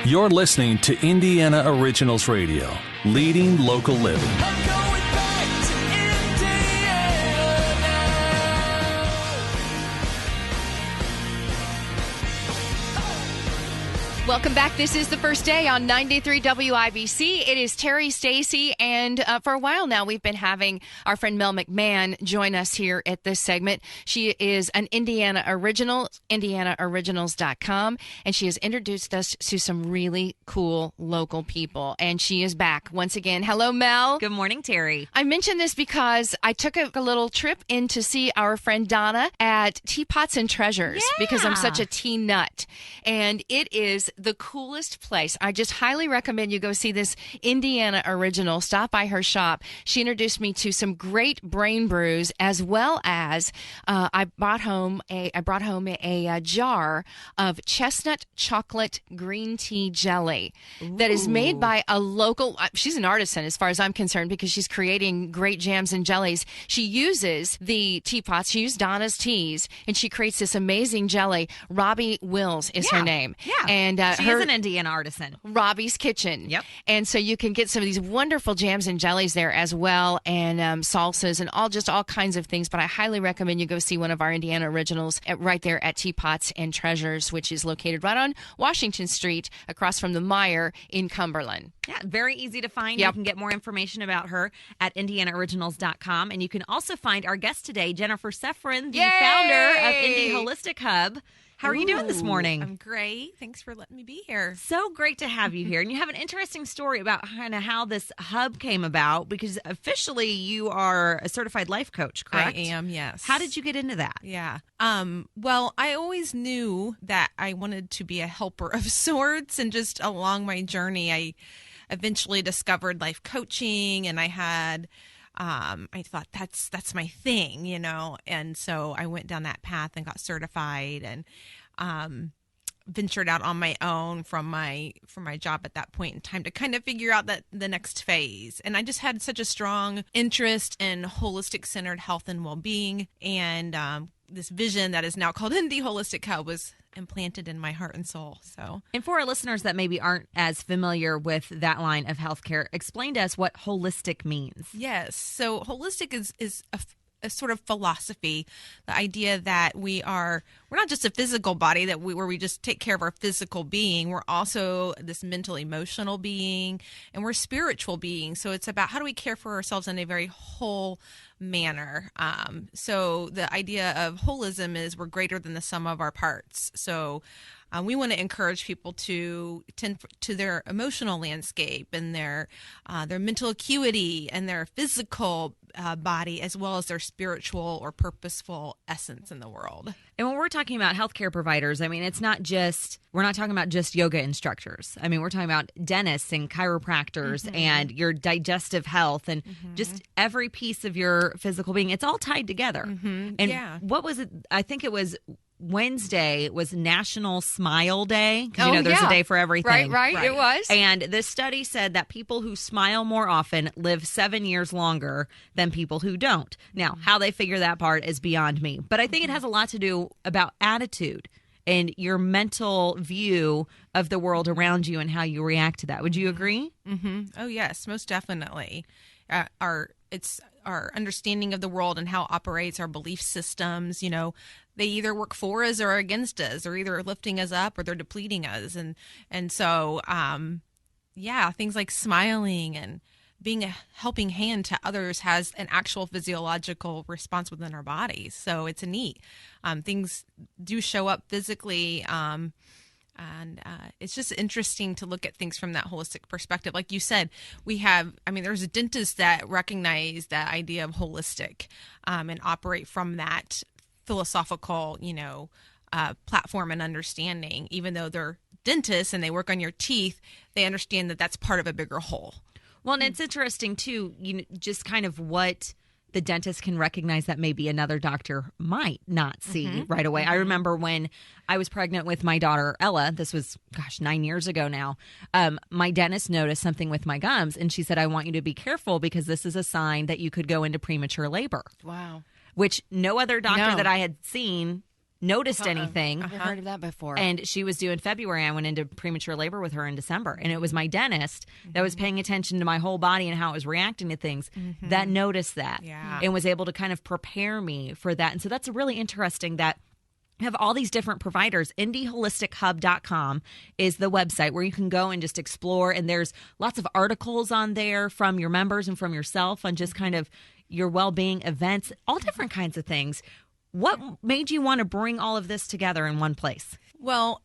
You're listening to Indiana Originals Radio, leading local living. I'm going back to Indiana now. Welcome back. This is the first day on 93 WIBC. It is Terri, Stacy, and for a while now we've been having our friend Mel McMahon join us here at this segment. She is an Indiana Original, IndianaOriginals.com, and she has introduced us to some really cool local people, and she is back once again. Hello, Mel. Good morning, Terri. I mentioned this because I took a little trip in to see our friend Donna at Teapots and Treasures because I'm such a tea nut, and it is the coolest place. I just highly recommend you go see this Indiana Original. Stop by her shop. She introduced me to some great brain brews, as well as I brought home a jar of chestnut chocolate green tea jelly that is made by a local. She's an artisan as far as I'm concerned because she's creating great jams and jellies. She uses the teapots. She used Donna's teas, and she creates this amazing jelly. Robbie Wills is her name. Yeah. And she is an Indiana artisan. Robbie's Kitchen. Yep. And so you can get some of these wonderful jams and jellies there as well, and salsas and all kinds of things. But I highly recommend you go see one of our Indiana Originals right there at Teapots and Treasures, which is located right on Washington Street across from the Meijer in Cumberland. Yeah, very easy to find. Yep. You can get more information about her at IndianaOriginals.com. And you can also find our guest today, Jennifer Sefferin, the founder of Indy Holistic Hub. How are you doing this morning? I'm great. Thanks for letting me be here. So great to have you here. And you have an interesting story about kind of how this hub came about, because officially you are a certified life coach, correct? I am, yes. How did you get into that? Yeah. Well, I always knew that I wanted to be a helper of sorts, and just along my journey, I eventually discovered life coaching, and I had I thought that's my thing, you know, and so I went down that path and got certified, and ventured out on my own from my job at that point in time to kind of figure out the next phase. And I just had such a strong interest in holistic centered health and well-being, and this vision that is now called Indy Holistic Hub was implanted in my heart and soul. So, and for our listeners that maybe aren't as familiar with that line of healthcare, explain to us what holistic means. Yes. So holistic is a sort of philosophy, the idea that we're not just a physical body where we just take care of our physical being. We're also this mental, emotional being, and we're spiritual beings. So it's about how do we care for ourselves in a very whole manner. So the idea of holism is we're greater than the sum of our parts. So we want to encourage people to tend to their emotional landscape and their mental acuity and their physical body, as well as their spiritual or purposeful essence in the world. And when we're talking about healthcare providers, I mean, we're not talking about just yoga instructors. I mean, we're talking about dentists and chiropractors and your digestive health and just every piece of your physical being. It's all tied together. And what was it? I think it was Wednesday was National Smile Day. Because there's a day for everything. Right. It was. And this study said that people who smile more often live 7 years longer than people who don't. Now, how they figure that part is beyond me. But I think it has a lot to do about attitude and your mental view of the world around you and how you react to that. Would you agree? Oh, yes, most definitely. Our understanding of the world and how it operates, our belief systems, they either work for us or against us, or either lifting us up or they're depleting us. And so, things like smiling and being a helping hand to others has an actual physiological response within our bodies. So it's neat. Things do show up physically, and it's just interesting to look at things from that holistic perspective. Like you said, there's a dentist that recognize that idea of holistic and operate from that philosophical, platform and understanding. Even though they're dentists and they work on your teeth, they understand that that's part of a bigger whole. Well, and it's interesting, too, just kind of what the dentist can recognize that maybe another doctor might not see right away. I remember when I was pregnant with my daughter, Ella, this was, 9 years ago now, my dentist noticed something with my gums, and she said, I want you to be careful because this is a sign that you could go into premature labor. Wow. Which no other doctor that I had seen noticed anything. Never heard of that before. And she was due in February. I went into premature labor with her in December. And it was my dentist that was paying attention to my whole body and how it was reacting to things that noticed that and was able to kind of prepare me for that. And so that's really interesting that we have all these different providers. IndyHolisticHub.com is the website where you can go and just explore. And there's lots of articles on there from your members and from yourself on just kind of your well-being events, all different kinds of things. What made you want to bring all of this together in one place? Well,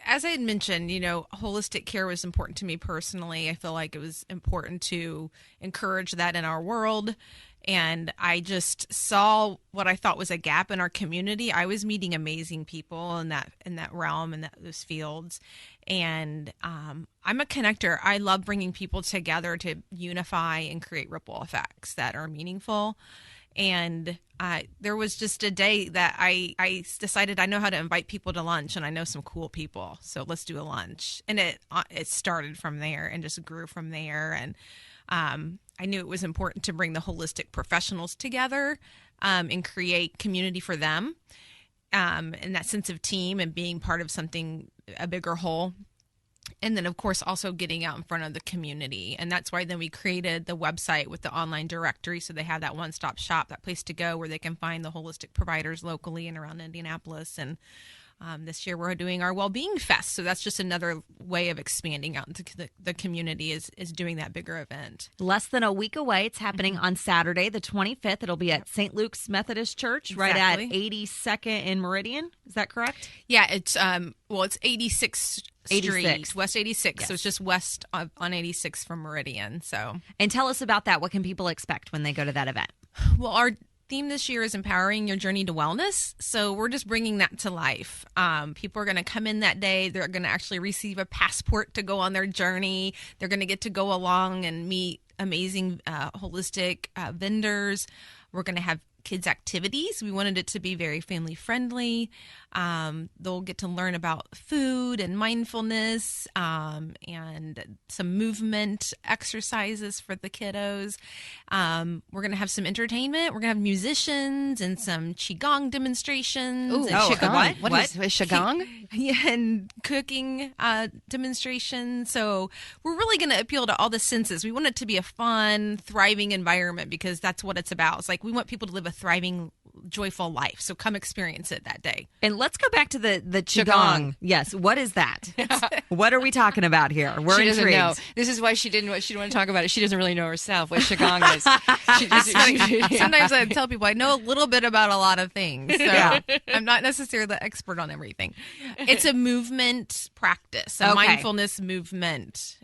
as I had mentioned, holistic care was important to me personally. I feel like it was important to encourage that in our world. And I just saw what I thought was a gap in our community. I was meeting amazing people in that realm and those fields. And I'm a connector. I love bringing people together to unify and create ripple effects that are meaningful. And there was just a day that I decided I know how to invite people to lunch, and I know some cool people, so let's do a lunch. And it started from there and just grew from there. And I knew it was important to bring the holistic professionals together and create community for them, and that sense of team and being part of something, a bigger whole. And then, of course, also getting out in front of the community. And that's why then we created the website with the online directory. So they have that one-stop shop, that place to go where they can find the holistic providers locally and around Indianapolis. And this year we're doing our Wellbeing Fest. So that's just another way of expanding out into the community is doing that bigger event. Less than a week away. It's happening on Saturday, the 25th. It'll be at St. Luke's Methodist Church, right at 82nd in Meridian. Is that correct? Yeah, it's 86th Street, West 86th. Yes. So it's just west on 86th from Meridian. So, and tell us about that. What can people expect when they go to that event? Well, our theme this year is empowering your journey to wellness. So we're just bringing that to life. People are going to come in that day. They're going to actually receive a passport to go on their journey. They're going to get to go along and meet amazing holistic vendors. We're going to have kids' activities. We wanted it to be very family friendly. They'll get to learn about food and mindfulness and some movement exercises for the kiddos. We're going to have some entertainment. We're going to have musicians and some Qigong demonstrations. Ooh, and Qigong. What? What is Qigong? Yeah, and cooking demonstrations. So we're really going to appeal to all the senses. We want it to be a fun, thriving environment because that's what it's about. It's like we want people to live a thriving, joyful life. So come experience it that day. And let's go back to the Qigong. Yes. What is that? What are we talking about here? We're She doesn't intrigued. know. This is why she didn't want to talk about it. She doesn't really know herself what Qigong is. Sometimes I tell people I know a little bit about a lot of things. So I'm not necessarily the expert on everything. It's a movement practice, a mindfulness movement.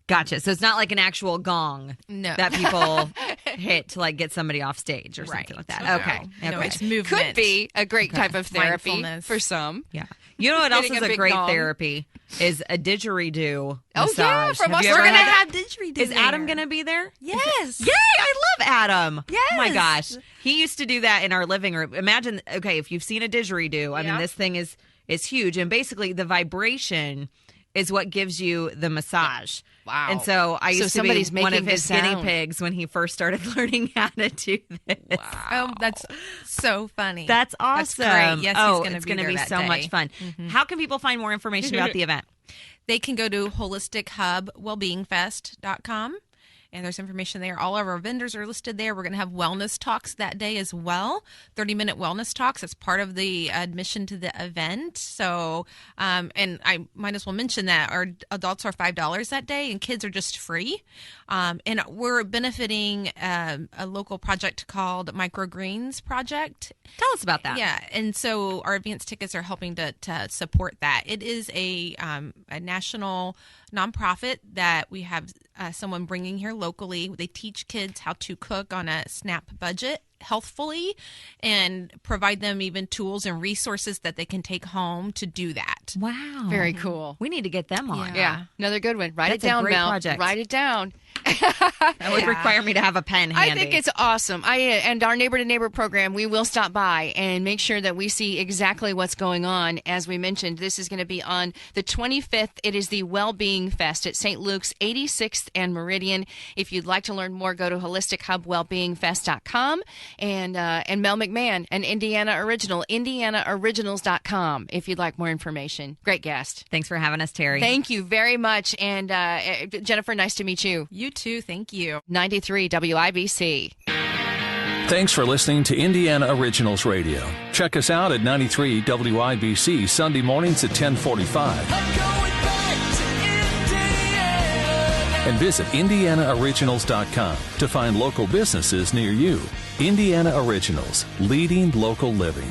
Gotcha. So it's not like an actual gong that people hit to like get somebody off stage or something like that. No. Okay. No, Okay. it's movement. Could be a great type of therapy Mindfulness. for some. Yeah. You know what else Getting is a a big great gong. therapy is a didgeridoo Oh, massage. yeah, from Have us. you We're ever gonna had have that? didgeridoo. Is Adam going to be there? Yes. Yay! I love Adam. Yes. Oh my gosh. He used to do that in our living room. Imagine, okay, if you've seen a didgeridoo, I mean, this thing is huge. And basically the vibration is what gives you the massage. Wow. And so I used to be somebody's one of making his the guinea sound. pigs when he first started learning how to do this. Oh, that's so funny. That's That's awesome. great. Yes, oh, he's gonna it's be going to there be that so day. much fun. How can people find more information about the event? They can go to holistichubwellbeingfest.com. And there's information there. All of our vendors are listed there. We're going to have wellness talks that day as well. 30-minute wellness talks. It's part of the admission to the event. So, and I might as well mention that our adults are $5 that day and kids are just free. And we're benefiting a local project called Microgreens Project. Tell us about that. Yeah, and so our advance tickets are helping to support that. It is a national nonprofit that we have someone bringing here locally. They teach kids how to cook on a SNAP budget healthfully and provide them even tools and resources that they can take home to do that. Wow. Very cool. We need to get them on. Yeah, another good one. Write That's it down, a great Mel. project. Write it down. That would require me to have a pen handy. I think it's awesome. And our Neighbor to Neighbor program, we will stop by and make sure that we see exactly what's going on. As we mentioned, this is going to be on the 25th. It is the Wellbeing Fest at St. Luke's 86th and Meridian. If you'd like to learn more, go to holistichubwellbeingfest.com and Mel McMahon, an Indiana original, indianaoriginals.com, if you'd like more information. Great guest. Thanks for having us, Terry. Thank you very much. And Jennifer, nice to meet you. You too. Thank you. 93 WIBC. Thanks for listening to Indiana Originals Radio. Check us out at 93 WIBC Sunday mornings at 10:45. I'm going back to Indiana. And visit IndianaOriginals.com to find local businesses near you. Indiana Originals, leading local living.